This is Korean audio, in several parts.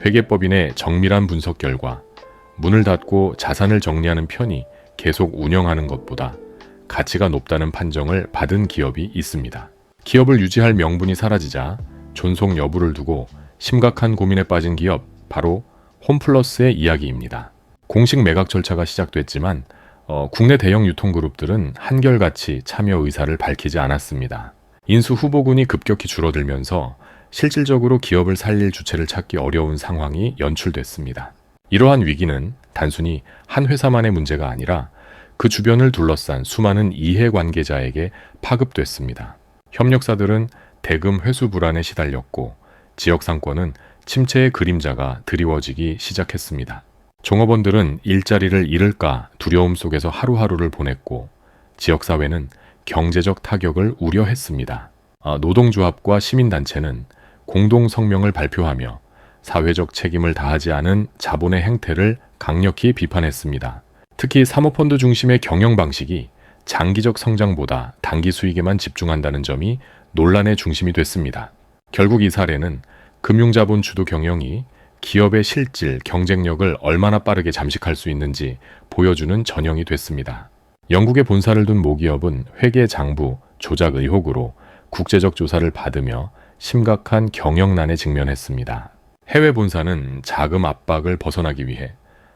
회계법인의 정밀한 분석 결과 문을 닫고 자산을 정리하는 편이 계속 운영하는 것보다 가치가 높다는 판정을 받은 기업이 있습니다. 기업을 유지할 명분이 사라지자 존속 여부를 두고 심각한 고민에 빠진 기업, 바로 홈플러스의 이야기입니다. 공식 매각 절차가 시작됐지만 국내 대형 유통그룹들은 한결같이 참여 의사를 밝히지 않았습니다. 인수 후보군이 급격히 줄어들면서 실질적으로 기업을 살릴 주체를 찾기 어려운 상황이 연출됐습니다. 이러한 위기는 단순히 한 회사만의 문제가 아니라 그 주변을 둘러싼 수많은 이해관계자에게 파급됐습니다. 협력사들은 대금 회수 불안에 시달렸고 지역 상권은 침체의 그림자가 드리워지기 시작했습니다. 종업원들은 일자리를 잃을까 두려움 속에서 하루하루를 보냈고 지역사회는 경제적 타격을 우려했습니다. 노동조합과 시민단체는 공동 성명을 발표하며 사회적 책임을 다하지 않은 자본의 행태를 강력히 비판했습니다. 특히 사모펀드 중심의 경영 방식이 장기적 성장보다 단기 수익에만 집중한다는 점이 논란의 중심이 됐습니다. 결국 이 사례는 금융자본 주도 경영이 기업의 실질, 경쟁력을 얼마나 빠르게 잠식할 수 있는지 보여주는 전형이 됐습니다. 영국에 본사를 둔 모기업은 회계 장부 조작 의혹으로 국제적 조사를 받으며 심각한 경영난에 직면했습니다. 해외 본사는 자금 압박을 벗어나기 위해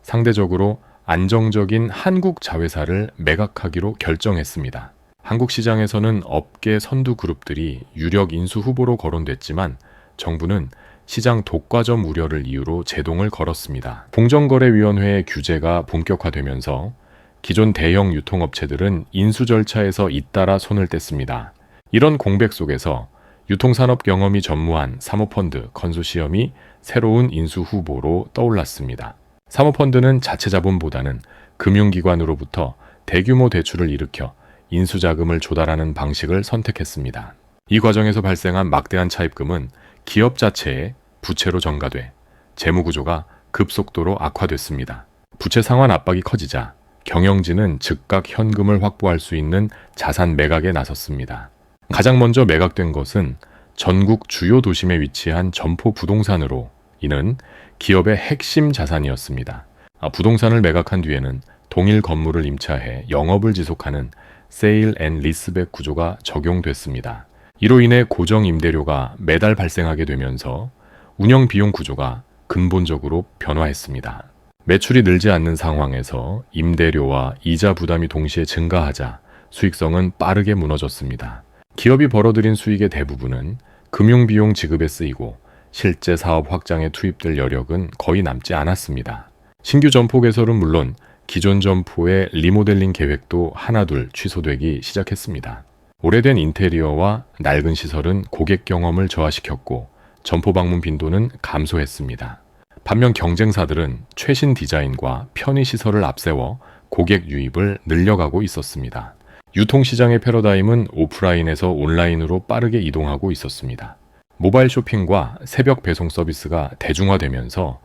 상대적으로 안정적인 한국 자회사를 매각하기로 결정했습니다. 한국 시장에서는 업계 선두 그룹들이 유력 인수 후보로 거론됐지만 정부는 시장 독과점 우려를 이유로 제동을 걸었습니다. 공정거래위원회의 규제가 본격화되면서 기존 대형 유통업체들은 인수 절차에서 잇따라 손을 뗐습니다. 이런 공백 속에서 유통산업 경험이 전무한 사모펀드 컨소시엄이 새로운 인수 후보로 떠올랐습니다. 사모펀드는 자체 자본보다는 금융기관으로부터 대규모 대출을 일으켜 인수자금을 조달하는 방식을 선택했습니다. 이 과정에서 발생한 막대한 차입금은 기업 자체의 부채로 전가돼 재무구조가 급속도로 악화됐습니다. 부채 상환 압박이 커지자 경영진은 즉각 현금을 확보할 수 있는 자산 매각에 나섰습니다. 가장 먼저 매각된 것은 전국 주요 도심에 위치한 점포 부동산으로, 이는 기업의 핵심 자산이었습니다. 부동산을 매각한 뒤에는 동일 건물을 임차해 영업을 지속하는 세일 앤 리스백 구조가 적용됐습니다. 이로 인해 고정 임대료가 매달 발생하게 되면서 운영 비용 구조가 근본적으로 변화했습니다. 매출이 늘지 않는 상황에서 임대료와 이자 부담이 동시에 증가하자 수익성은 빠르게 무너졌습니다. 기업이 벌어들인 수익의 대부분은 금융비용 지급에 쓰이고 실제 사업 확장에 투입될 여력은 거의 남지 않았습니다. 신규 점포 개설은 물론 기존 점포의 리모델링 계획도 하나둘 취소되기 시작했습니다. 오래된 인테리어와 낡은 시설은 고객 경험을 저하시켰고 점포 방문 빈도는 감소했습니다. 반면 경쟁사들은 최신 디자인과 편의 시설을 앞세워 고객 유입을 늘려가고 있었습니다. 유통시장의 패러다임은 오프라인에서 온라인으로 빠르게 이동하고 있었습니다. 모바일 쇼핑과 새벽 배송 서비스가 대중화되면서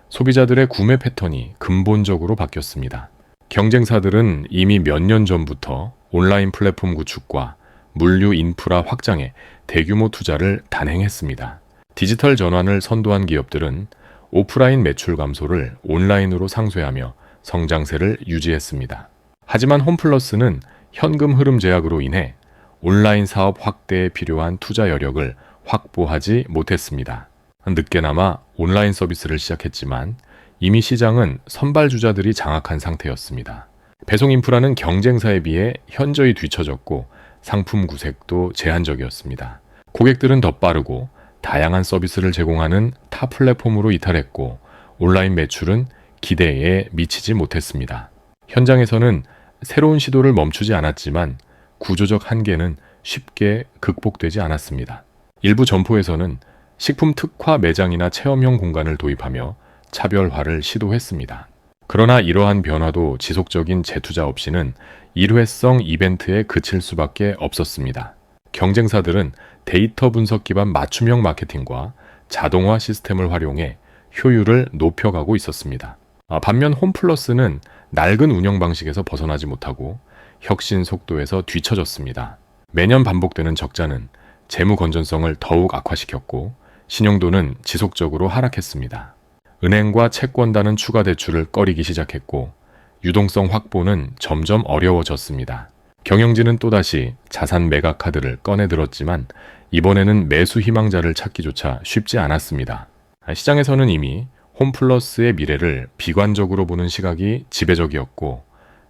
소비자들의 구매 패턴이 근본적으로 바뀌었습니다. 경쟁사들은 이미 몇 년 전부터 온라인 플랫폼 구축과 물류 인프라 확장에 대규모 투자를 단행했습니다. 디지털 전환을 선도한 기업들은 오프라인 매출 감소를 온라인으로 상쇄하며 성장세를 유지했습니다. 하지만 홈플러스는 현금 흐름 제약으로 인해 온라인 사업 확대에 필요한 투자 여력을 확보하지 못했습니다. 늦게나마 온라인 서비스를 시작했지만 이미 시장은 선발주자들이 장악한 상태였습니다. 배송 인프라는 경쟁사에 비해 현저히 뒤처졌고 상품 구색도 제한적이었습니다. 고객들은 더 빠르고 다양한 서비스를 제공하는 타 플랫폼으로 이탈했고 온라인 매출은 기대에 미치지 못했습니다. 현장에서는 새로운 시도를 멈추지 않았지만 구조적 한계는 쉽게 극복되지 않았습니다. 일부 점포에서는 식품 특화 매장이나 체험형 공간을 도입하며 차별화를 시도했습니다. 그러나 이러한 변화도 지속적인 재투자 없이는 일회성 이벤트에 그칠 수밖에 없었습니다. 경쟁사들은 데이터 분석 기반 맞춤형 마케팅과 자동화 시스템을 활용해 효율을 높여가고 있었습니다. 반면 홈플러스는 낡은 운영 방식에서 벗어나지 못하고 혁신 속도에서 뒤처졌습니다. 매년 반복되는 적자는 재무 건전성을 더욱 악화시켰고 신용도는 지속적으로 하락했습니다. 은행과 채권단은 추가 대출을 꺼리기 시작했고 유동성 확보는 점점 어려워졌습니다. 경영진은 또다시 자산 매각 카드를 꺼내 들었지만 이번에는 매수 희망자를 찾기조차 쉽지 않았습니다. 시장에서는 이미 홈플러스의 미래를 비관적으로 보는 시각이 지배적이었고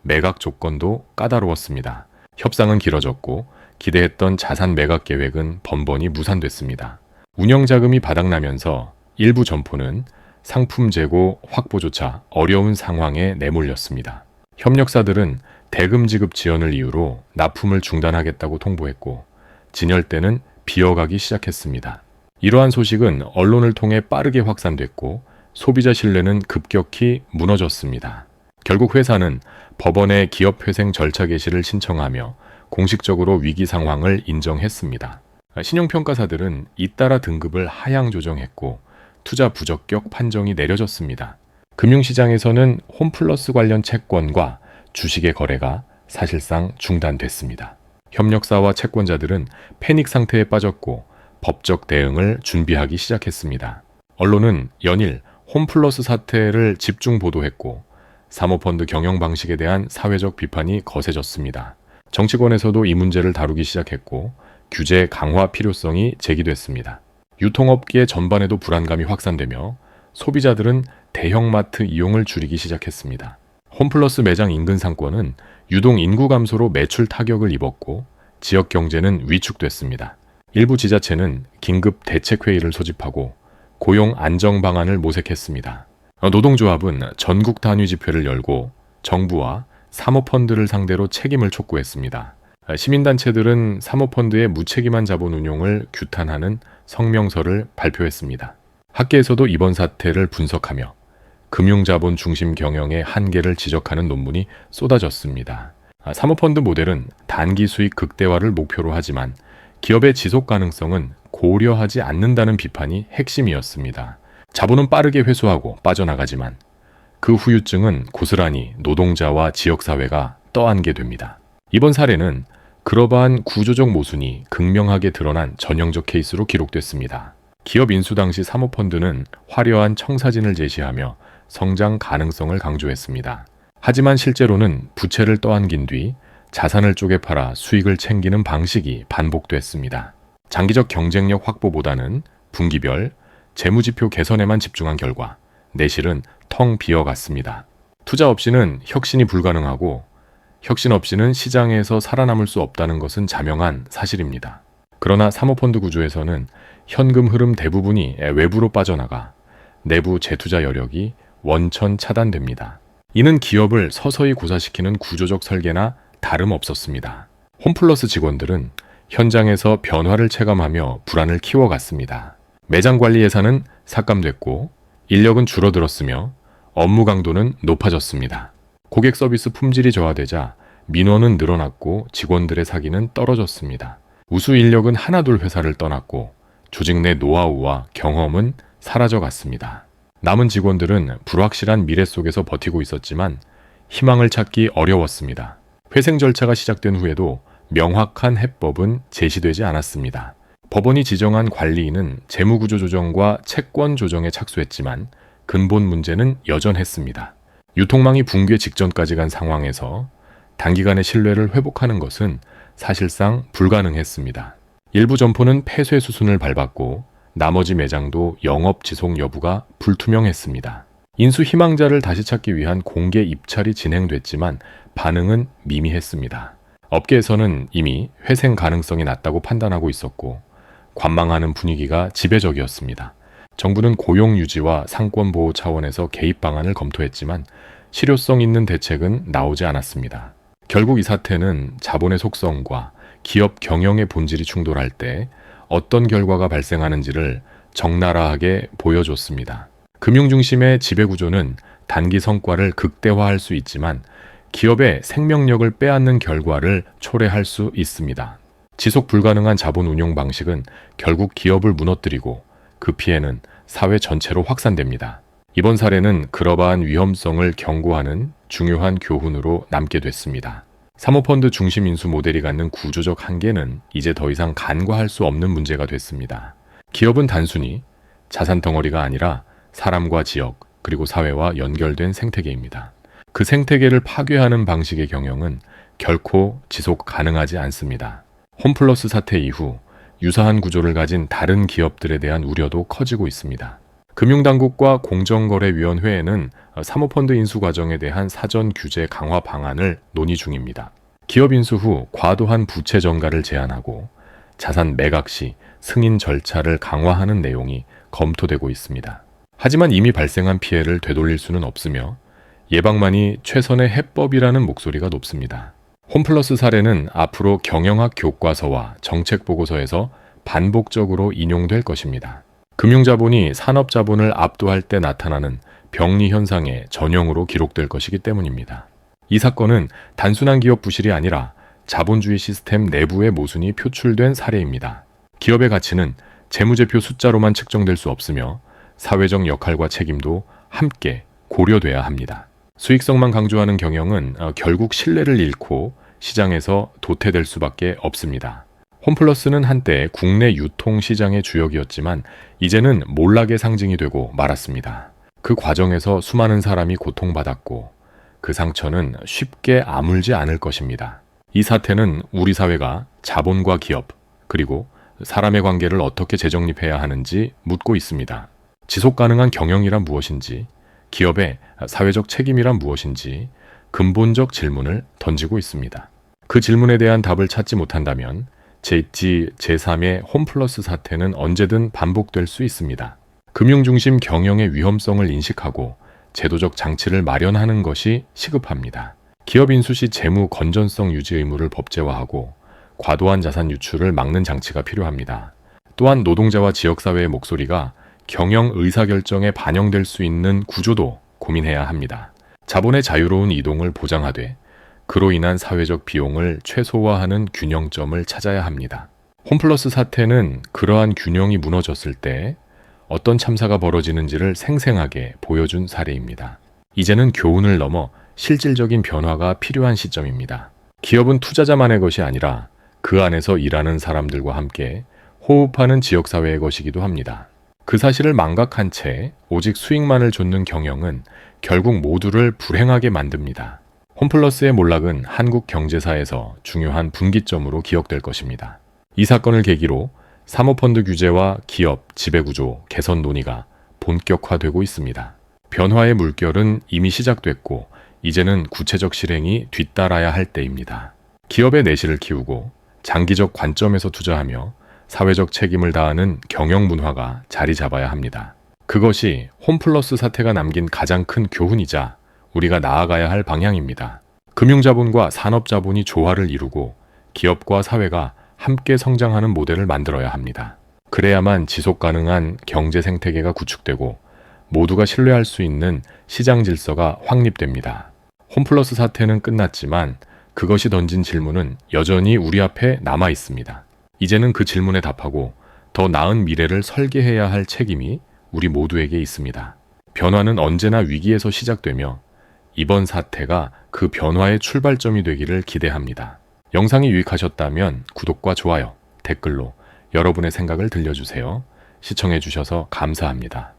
매각 조건도 까다로웠습니다. 협상은 길어졌고 기대했던 자산 매각 계획은 번번이 무산됐습니다. 운영 자금이 바닥나면서 일부 점포는 상품 재고 확보조차 어려운 상황에 내몰렸습니다. 협력사들은 대금 지급 지연을 이유로 납품을 중단하겠다고 통보했고 진열대는 비어가기 시작했습니다. 이러한 소식은 언론을 통해 빠르게 확산됐고 소비자 신뢰는 급격히 무너졌습니다. 결국 회사는 법원에 기업회생 절차 개시를 신청하며 공식적으로 위기 상황을 인정했습니다. 신용평가사들은 잇따라 등급을 하향 조정했고 투자 부적격 판정이 내려졌습니다. 금융시장에서는 홈플러스 관련 채권과 주식의 거래가 사실상 중단됐습니다. 협력사와 채권자들은 패닉 상태에 빠졌고 법적 대응을 준비하기 시작했습니다. 언론은 연일 홈플러스 사태를 집중 보도했고 사모펀드 경영 방식에 대한 사회적 비판이 거세졌습니다. 정치권에서도 이 문제를 다루기 시작했고 규제 강화 필요성이 제기됐습니다. 유통업계 전반에도 불안감이 확산되며 소비자들은 대형마트 이용을 줄이기 시작했습니다. 홈플러스 매장 인근 상권은 유동 인구 감소로 매출 타격을 입었고 지역 경제는 위축됐습니다. 일부 지자체는 긴급 대책회의를 소집하고 고용 안정 방안을 모색했습니다. 노동조합은 전국 단위 집회를 열고 정부와 사모펀드를 상대로 책임을 촉구했습니다. 시민단체들은 사모펀드의 무책임한 자본 운용을 규탄하는 성명서를 발표했습니다. 학계에서도 이번 사태를 분석하며 금융자본 중심 경영의 한계를 지적하는 논문이 쏟아졌습니다. 사모펀드 모델은 단기 수익 극대화를 목표로 하지만 기업의 지속 가능성은 고려하지 않는다는 비판이 핵심이었습니다. 자본은 빠르게 회수하고 빠져나가지만 그 후유증은 고스란히 노동자와 지역사회가 떠안게 됩니다. 이번 사례는 그러한 구조적 모순이 극명하게 드러난 전형적 케이스로 기록됐습니다. 기업 인수 당시 사모펀드는 화려한 청사진을 제시하며 성장 가능성을 강조했습니다. 하지만 실제로는 부채를 떠안긴 뒤 자산을 쪼개 팔아 수익을 챙기는 방식이 반복됐습니다. 장기적 경쟁력 확보보다는 분기별 재무지표 개선에만 집중한 결과 내실은 텅 비어갔습니다. 투자 없이는 혁신이 불가능하고 혁신 없이는 시장에서 살아남을 수 없다는 것은 자명한 사실입니다. 그러나 사모펀드 구조에서는 현금 흐름 대부분이 외부로 빠져나가 내부 재투자 여력이 원천 차단됩니다. 이는 기업을 서서히 고사시키는 구조적 설계나 다름없었습니다. 홈플러스 직원들은 현장에서 변화를 체감하며 불안을 키워갔습니다. 매장 관리 예산은 삭감됐고 인력은 줄어들었으며 업무 강도는 높아졌습니다. 고객 서비스 품질이 저하되자 민원은 늘어났고 직원들의 사기는 떨어졌습니다. 우수 인력은 하나둘 회사를 떠났고 조직 내 노하우와 경험은 사라져갔습니다. 남은 직원들은 불확실한 미래 속에서 버티고 있었지만 희망을 찾기 어려웠습니다. 회생 절차가 시작된 후에도 명확한 해법은 제시되지 않았습니다. 법원이 지정한 관리인은 재무구조 조정과 채권 조정에 착수했지만 근본 문제는 여전했습니다. 유통망이 붕괴 직전까지 간 상황에서 단기간에 신뢰를 회복하는 것은 사실상 불가능했습니다. 일부 점포는 폐쇄 수순을 밟았고 나머지 매장도 영업 지속 여부가 불투명했습니다. 인수 희망자를 다시 찾기 위한 공개 입찰이 진행됐지만 반응은 미미했습니다. 업계에서는 이미 회생 가능성이 낮다고 판단하고 있었고 관망하는 분위기가 지배적이었습니다. 정부는 고용 유지와 상권 보호 차원에서 개입 방안을 검토했지만 실효성 있는 대책은 나오지 않았습니다. 결국 이 사태는 자본의 속성과 기업 경영의 본질이 충돌할 때 어떤 결과가 발생하는지를 적나라하게 보여줬습니다. 금융 중심의 지배구조는 단기 성과를 극대화할 수 있지만 기업의 생명력을 빼앗는 결과를 초래할 수 있습니다. 지속 불가능한 자본 운용 방식은 결국 기업을 무너뜨리고 그 피해는 사회 전체로 확산됩니다. 이번 사례는 그러한 위험성을 경고하는 중요한 교훈으로 남게 됐습니다. 사모펀드 중심 인수 모델이 갖는 구조적 한계는 이제 더 이상 간과할 수 없는 문제가 됐습니다. 기업은 단순히 자산 덩어리가 아니라 사람과 지역, 그리고 사회와 연결된 생태계입니다. 그 생태계를 파괴하는 방식의 경영은 결코 지속 가능하지 않습니다. 홈플러스 사태 이후 유사한 구조를 가진 다른 기업들에 대한 우려도 커지고 있습니다. 금융당국과 공정거래위원회에는 사모펀드 인수 과정에 대한 사전 규제 강화 방안을 논의 중입니다. 기업 인수 후 과도한 부채 전가를 제한하고 자산 매각 시 승인 절차를 강화하는 내용이 검토되고 있습니다. 하지만 이미 발생한 피해를 되돌릴 수는 없으며 예방만이 최선의 해법이라는 목소리가 높습니다. 홈플러스 사례는 앞으로 경영학 교과서와 정책 보고서에서 반복적으로 인용될 것입니다. 금융자본이 산업자본을 압도할 때 나타나는 병리 현상의 전형으로 기록될 것이기 때문입니다. 이 사건은 단순한 기업 부실이 아니라 자본주의 시스템 내부의 모순이 표출된 사례입니다. 기업의 가치는 재무제표 숫자로만 측정될 수 없으며 사회적 역할과 책임도 함께 고려돼야 합니다. 수익성만 강조하는 경영은 결국 신뢰를 잃고 시장에서 도태될 수밖에 없습니다. 홈플러스는 한때 국내 유통시장의 주역이었지만 이제는 몰락의 상징이 되고 말았습니다. 그 과정에서 수많은 사람이 고통받았고 그 상처는 쉽게 아물지 않을 것입니다. 이 사태는 우리 사회가 자본과 기업, 그리고 사람의 관계를 어떻게 재정립해야 하는지 묻고 있습니다. 지속 가능한 경영이란 무엇인지, 기업의 사회적 책임이란 무엇인지 근본적 질문을 던지고 있습니다. 그 질문에 대한 답을 찾지 못한다면 제3의 홈플러스 사태는 언제든 반복될 수 있습니다. 금융중심 경영의 위험성을 인식하고 제도적 장치를 마련하는 것이 시급합니다. 기업 인수 시 재무 건전성 유지 의무를 법제화하고 과도한 자산 유출을 막는 장치가 필요합니다. 또한 노동자와 지역사회의 목소리가 경영 의사결정에 반영될 수 있는 구조도 고민해야 합니다. 자본의 자유로운 이동을 보장하되 그로 인한 사회적 비용을 최소화하는 균형점을 찾아야 합니다. 홈플러스 사태는 그러한 균형이 무너졌을 때 어떤 참사가 벌어지는지를 생생하게 보여준 사례입니다. 이제는 교훈을 넘어 실질적인 변화가 필요한 시점입니다. 기업은 투자자만의 것이 아니라 그 안에서 일하는 사람들과 함께 호흡하는 지역사회의 것이기도 합니다. 그 사실을 망각한 채 오직 수익만을 좇는 경영은 결국 모두를 불행하게 만듭니다. 홈플러스의 몰락은 한국 경제사에서 중요한 분기점으로 기억될 것입니다. 이 사건을 계기로 사모펀드 규제와 기업, 지배구조, 개선 논의가 본격화되고 있습니다. 변화의 물결은 이미 시작됐고 이제는 구체적 실행이 뒤따라야 할 때입니다. 기업의 내실을 키우고 장기적 관점에서 투자하며 사회적 책임을 다하는 경영 문화가 자리 잡아야 합니다. 그것이 홈플러스 사태가 남긴 가장 큰 교훈이자 우리가 나아가야 할 방향입니다. 금융자본과 산업자본이 조화를 이루고 기업과 사회가 함께 성장하는 모델을 만들어야 합니다. 그래야만 지속 가능한 경제 생태계가 구축되고 모두가 신뢰할 수 있는 시장 질서가 확립됩니다. 홈플러스 사태는 끝났지만 그것이 던진 질문은 여전히 우리 앞에 남아 있습니다. 이제는 그 질문에 답하고 더 나은 미래를 설계해야 할 책임이 우리 모두에게 있습니다. 변화는 언제나 위기에서 시작되며 이번 사태가 그 변화의 출발점이 되기를 기대합니다. 영상이 유익하셨다면 구독과 좋아요, 댓글로 여러분의 생각을 들려주세요. 시청해주셔서 감사합니다.